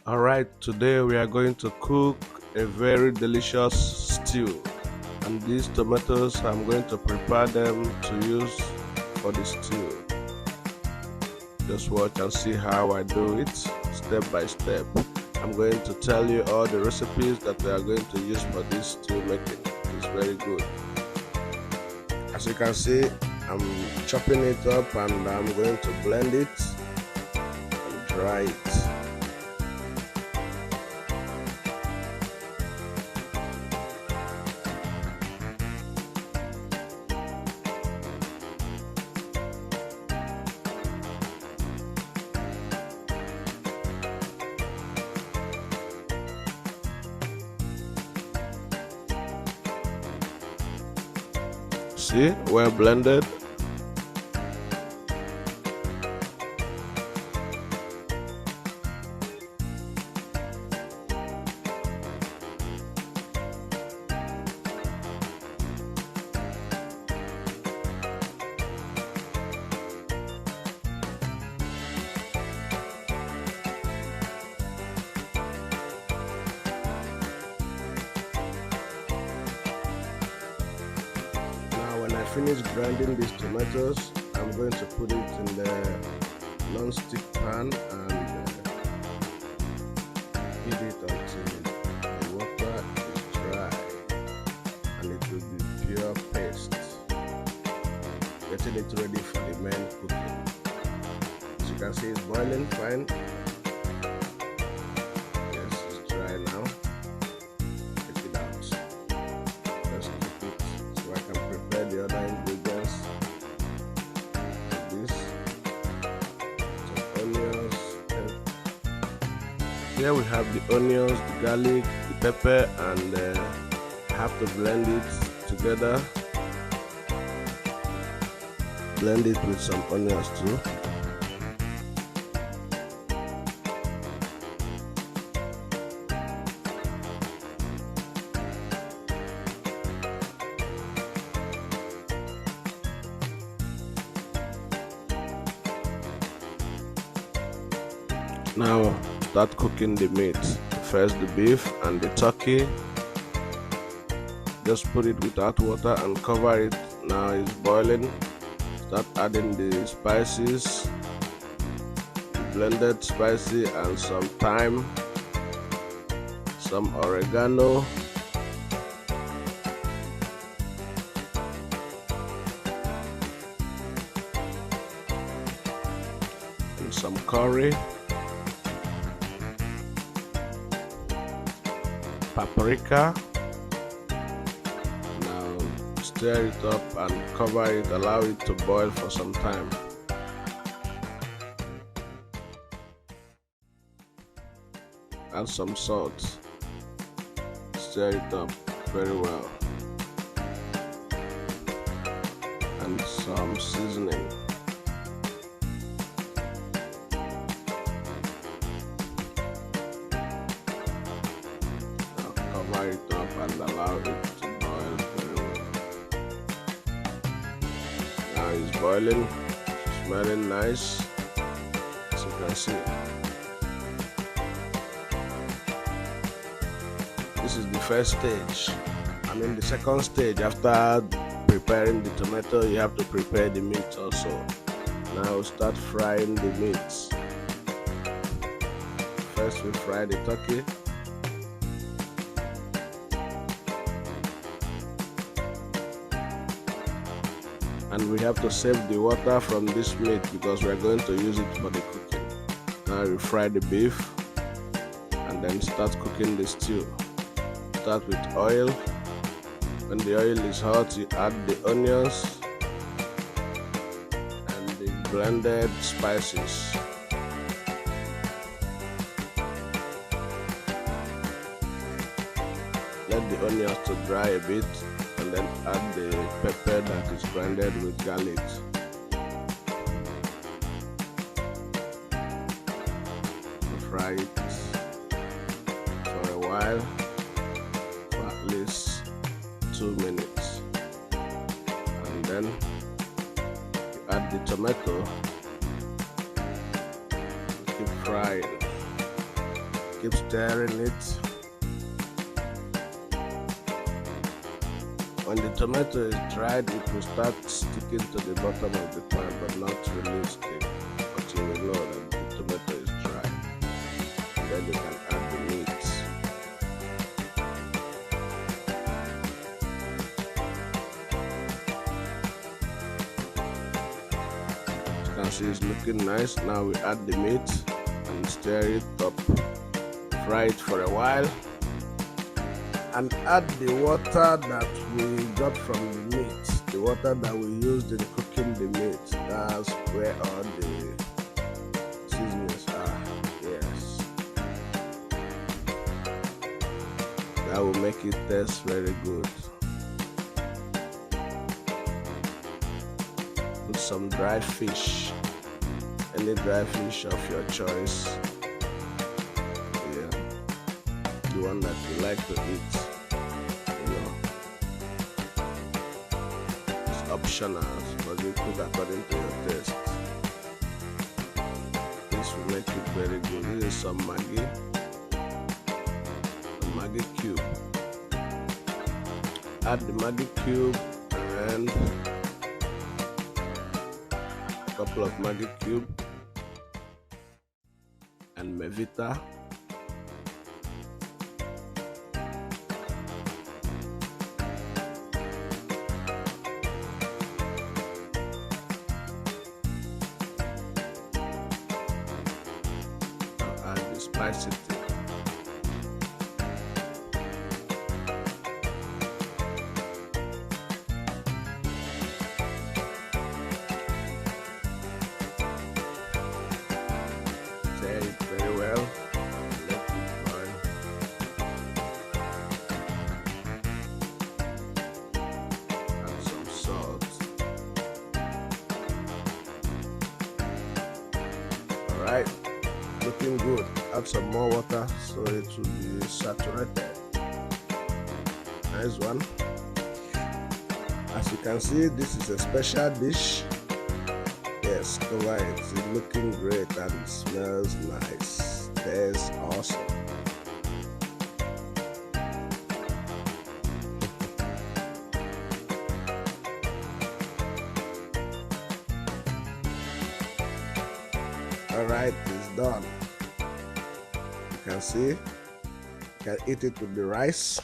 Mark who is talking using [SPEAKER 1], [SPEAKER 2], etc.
[SPEAKER 1] Alright, today we are going to cook a very delicious stew, and these tomatoes I'm going to prepare them to use for the stew. Just watch and see how I do it step by step. I'm going to tell you all the recipes that we are going to use for this stew making. It's very good. As you can see, I'm chopping it up and I'm going to blend it and dry it. See, well blended. When I finish grinding these tomatoes, I'm going to put it in the non-stick pan and heat it until the water is dry and it will be pure paste, getting it ready for the main cooking. As you can see, it's boiling fine. Yes, it's dry now. Take it out. Just keep it so I can prepare the other ingredients. This, some onions. Here we have the onions, the garlic, the pepper, and I have to blend it together. Blend it with some onions too. Now start cooking the meat. First the beef and the turkey. Just put it without water and cover it. Now it's boiling. Start adding the spices, the blended spicy, and some thyme, some oregano, and some curry, paprika. Now stir it up and cover it, allow it to boil for some time. Add some salt, stir it up very well, and some seasoning. Cover it up and allow it to boil very well. Now it's boiling, smelling nice, as you can see. This is the first stage. The second stage, after preparing the tomato, you have to prepare the meat also. Now start frying the meat. First we fry the turkey. And we have to save the water from this meat because we are going to use it for the cooking. Now we fry the beef and then start cooking the stew. Start with oil. When the oil is hot, you add the onions and the blended spices. Let the onions to dry a bit and then add the pepper that is blended with garlic. Fry it for a while, for at least 2 minutes, and then you add the tomato. Keep frying. Keep stirring it. When the tomato is dried, it will start sticking to the bottom of the pan, but not really stick. But you will know that the tomato is dry. Then you can add the meat. You can see it's looking nice. Now we add the meat and stir it up. Fry it for a while. And add the water that we got from the meat, the water that we used in cooking the meat. That's where all the seasonings are. Yes, that will make it taste very good. Put some dried fish, any dry fish of your choice. The one that you like to eat, it's optional, but you cook according to your taste. This will make it very good. This is some Maggi, cube. Add the Maggi cube and a couple of Maggi cube and Mevita. Spicy thing. Stir it very well. Let it burn. Add some salt. All right. Looking good. Add some more water so it will be saturated. Nice one. As you can see, this is a special dish. Yes, cover it. It's looking great and it smells nice. Tastes awesome. Alright, it's done. You can see, you can eat it with the rice.